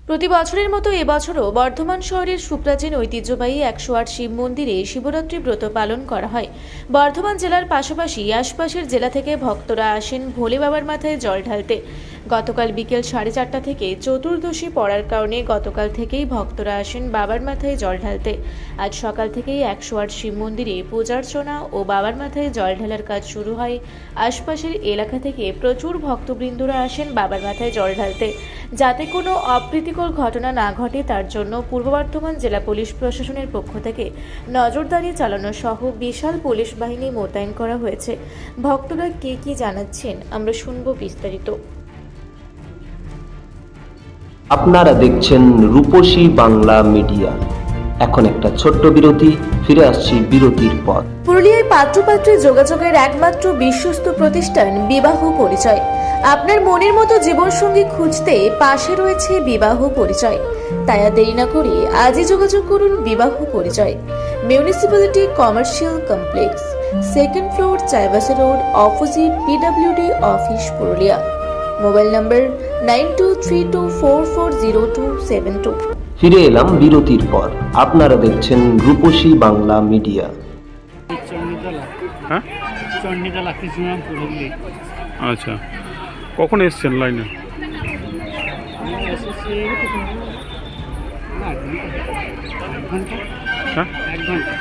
প্রতি বছরের মতো এবছরও বর্ধমান শহরের সুপ্রাচীন ঐতিহ্যবাহী 108 শিব মন্দিরে শিবরাত্রি ব্রত পালন করা হয়। বর্ধমান জেলার পাশাপাশি আশপাশের জেলা থেকে ভক্তরা আসেন ভোলে বাবার মাথায় জল ঢালতে। গতকাল বিকেল 4:30 থেকে চতুর্দশী পড়ার কারণে গতকাল থেকেই ভক্তরা আসেন বাবার মাথায় জল ঢালতে। আজ সকাল থেকেই 108 শিব মন্দিরে পূজার্চনা ও বাবার মাথায় জল ঢালার কাজ শুরু হয়। আশপাশের এলাকা থেকে প্রচুর ভক্তবৃন্দরা আসেন বাবার মাথায় জল ঢালতে। যাতে কোনো অপ্রীতিকর ঘটনা না ঘটে তার জন্য পূর্ব বর্ধমান জেলা পুলিশ প্রশাসনের পক্ষ থেকে নজরদারি চালানো সহ বিশাল পুলিশ বাহিনী মোতায়েন করা হয়েছে। ভক্তরা কি জানাচ্ছেন আমরা শুনব বিস্তারিত। আপনারা দেখছেন রূপসী বাংলা মিডিয়া। এখন একটা ছোট্ট বিরতি, ফিরে আসছি বিরতির পর। পুরুলিয়ায় পাত্রপাত্রী যোগাযোগের একমাত্র বিশ্বস্ত প্রতিষ্ঠান বিবাহ পরিচয়। আপনার মনের মতো জীবনসঙ্গী খুঁজতে পাশে রয়েছে বিবাহ পরিচয়। তাই আর দেরি না করে আজই যোগাযোগ করুন বিবাহ পরিচয়। Municipality commercial complex, 2nd floor, Chaibasa road, opposite PWD office, Purulia. Mobile নম্বর 9232440272। ফিরে এলাম বিরতির পর। আপনারা দেখছেন রূপসী বাংলা মিডিয়া। হ্যাঁ, চণ্ডীতলা কৃষ্ণরামপুর হুগলি। আচ্ছা, কখন এসছেন লাইনে? হ্যাঁ, 1 ঘন্টা।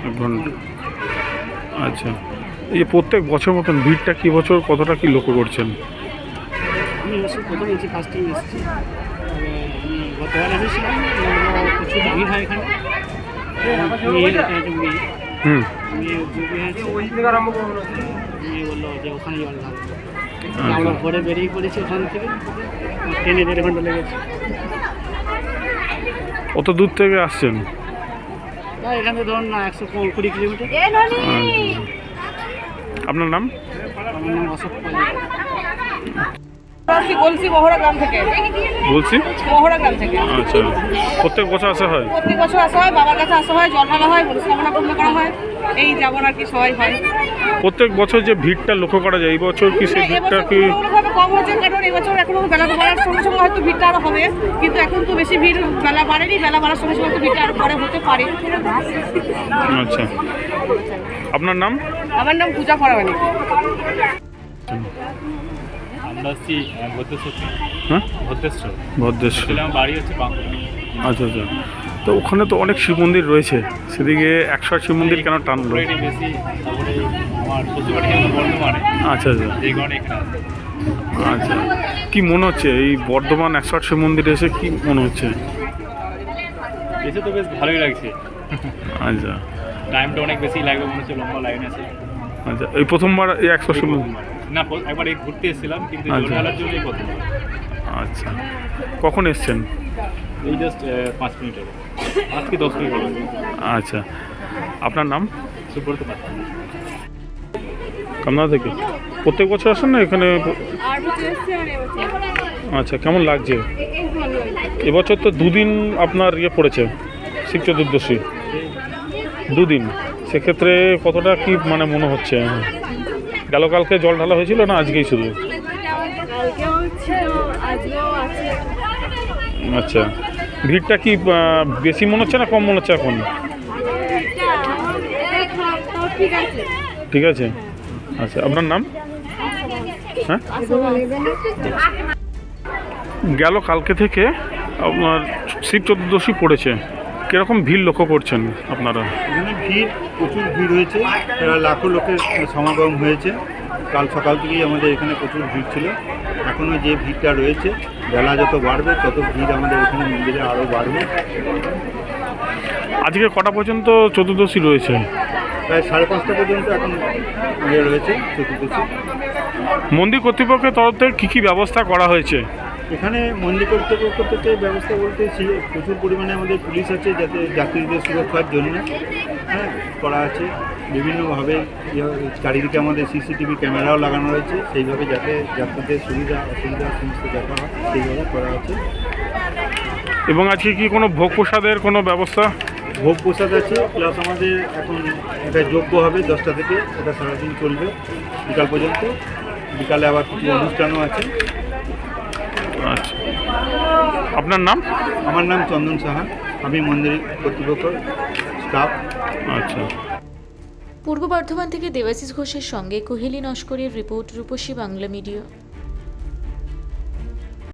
1 ঘন্টা। আচ্ছা, এই যে প্রত্যেক বছর মতন ভিড়টা কি বছর কতটা কি লক্ষ্য করছেন? আমি এসে প্রথম এসেছি, ফার্স্ট টাইম এসেছি। আমি গতবার এসেছিলাম, প্রচুর ভিড় হয় এখানে। মেয়ে বললো যে ওখানে জল ঢালবো। আমরা ভোরে বেরিয়ে পড়েছি ওখান থেকে, ট্রেনে 1.5 ঘন্টা লেগেছে। কত দূর থেকে আসছেন? এখান থেকে ধরুন না 120 কিলোমিটার। আপনার নাম? আমার নাম অশোক পাল। বলছি মহড়া গ্রাম থেকে। বলছি মহড়া গ্রাম থেকে। আচ্ছা, প্রত্যেক বছর আসা হয়? প্রত্যেক বছর আসা হয়, বাবার কাছে আসা হয়, জল ঢালা হয়, মনস্কামনা পূর্ণ করা হয়। এই যেমন আর কি সবাই হয়। প্রত্যেক বছর যে ভিড়টা লক্ষ্য করা যায়, এই বছর কি সেই ভিড়টা কি তুলনামূলকভাবে কম হয়েছে? কারণ এবছর এখনো বেলা বাড়ার সঙ্গে সঙ্গে হয়তো ভিড়টা আরো হবে, কিন্তু এখন তো বেশি ভিড় বেলা বাড়েনি। বেলা বাড়ার সঙ্গে সঙ্গে ভিড়টা আরো পরে হতে পারে। আচ্ছা, আপনার নাম? আমার নাম পূজা ফরামানি। আমরা আসছি ভদ্রেশ্বর। হ্যাঁ, ভদ্রেশ্বর ভদ্রেশ্বর। আমার বাড়ি হচ্ছে বাঁকুড়া। আচ্ছা আচ্ছা, তো ওখানে তো অনেক শিব মন্দির রয়েছে, সেদিকে 108 শিব মন্দির কেন টানলো? বেশি, তারপরে আমার শ্বশুরবাড়ি বর্ধমানে। আচ্ছা আচ্ছা এই কারণে এখানে আসছি। আচ্ছা, কি মনে হচ্ছে এই বর্ধমান 108 শিব মন্দিরে এসে কি মনে হচ্ছে? এসে তো বেশ ভালোই লাগছে। আচ্ছা টাইমটা অনেক বেশি লাগবে মনে হচ্ছে, লম্বা লাইন আছে। আচ্ছা, এই প্রথমবার এই 108 শিব মন্দির? না, একবার এই ঘুরতে এসেছিলাম, কিন্তু জল আচ্ছা। ঢালার জন্যই প্রথম। আচ্ছা, কখন এসছেন? এই জাস্ট 5 মিনিট আগে, আজকে 10 মিনিট হলো। আচ্ছা, আপনার নাম? সুব্রত পাত্র। কামনা থেকে প্রত্যেক বছর আসেন না এখানে? আচ্ছা, কেমন লাগছে এবছর? তো 2 দিন আপনার ইয়ে পড়েছে, শিব চতুর্দশী 2 দিন। সেক্ষেত্রে কতটা কি মানে মনে হচ্ছে? গেল কালকে জল ঢালা হয়েছিল না আজকেই শুধু? আচ্ছা, ভিড়টা কি বেশি মনে হচ্ছে না কম মনে হচ্ছে এখন? ঠিক আছে। আচ্ছা, আপনার নাম? হ্যাঁ, গেল কালকে থেকে আপনার শিব চতুর্দশী পড়েছে, কীরকম ভিড় লক্ষ্য করছেন আপনারা? এখানে ভিড়, প্রচুর ভিড় হয়েছে, লাখো লোকের সমাগম হয়েছে। কাল সকাল থেকেই আমাদের এখানে প্রচুর ভিড় ছিল। এখনও যে ভিড়টা রয়েছে, বেলা যত বাড়বে তত ভিড় আমাদের এখানে মন্দিরে আরও বাড়বে। আজকে কটা পর্যন্ত চতুর্দশী রয়েছে? প্রায় 5:30 পর্যন্ত এখন ইয়ে রয়েছে চতুর্দশী। মন্দির কর্তৃপক্ষের তরফ থেকে কী কী ব্যবস্থা করা হয়েছে? এখানে মন্দির কর্তৃপক্ষ থেকে ব্যবস্থা বলতে প্রচুর পরিমাণে আমাদের পুলিশ আছে, যাতে যাত্রীদের সুরক্ষার জন্য করা আছে। বিভিন্নভাবে চারিদিকে আমাদের CCTV ক্যামেরাও লাগানো রয়েছে, সেইভাবে যাতে যাত্রীদের সুবিধা অসুবিধা সমস্ত দেখা হয় সেইভাবে করা আছে। এবং আজকে কি কোনো ভোগ প্রসাদের কোনো ব্যবস্থা? ভোগ প্রসাদ আছে, প্লাস আমাদের এখন এটা যজ্ঞ হবে 10টা থেকে, এটা সারাদিন চলবে বিকাল পর্যন্ত। বিকালে আবার কিছু অনুষ্ঠানও আছে। আচ্ছা। আপনার নাম? আমার নাম চন্দন সাহা, আমি মন্দির কর্তৃপক্ষ স্টাফ। আচ্ছা। পূর্ব বর্ধমান থেকে দেবাশিস ঘোষের সঙ্গে কোহেলি নস্করের রিপোর্ট, রূপসী বাংলা মিডিয়া।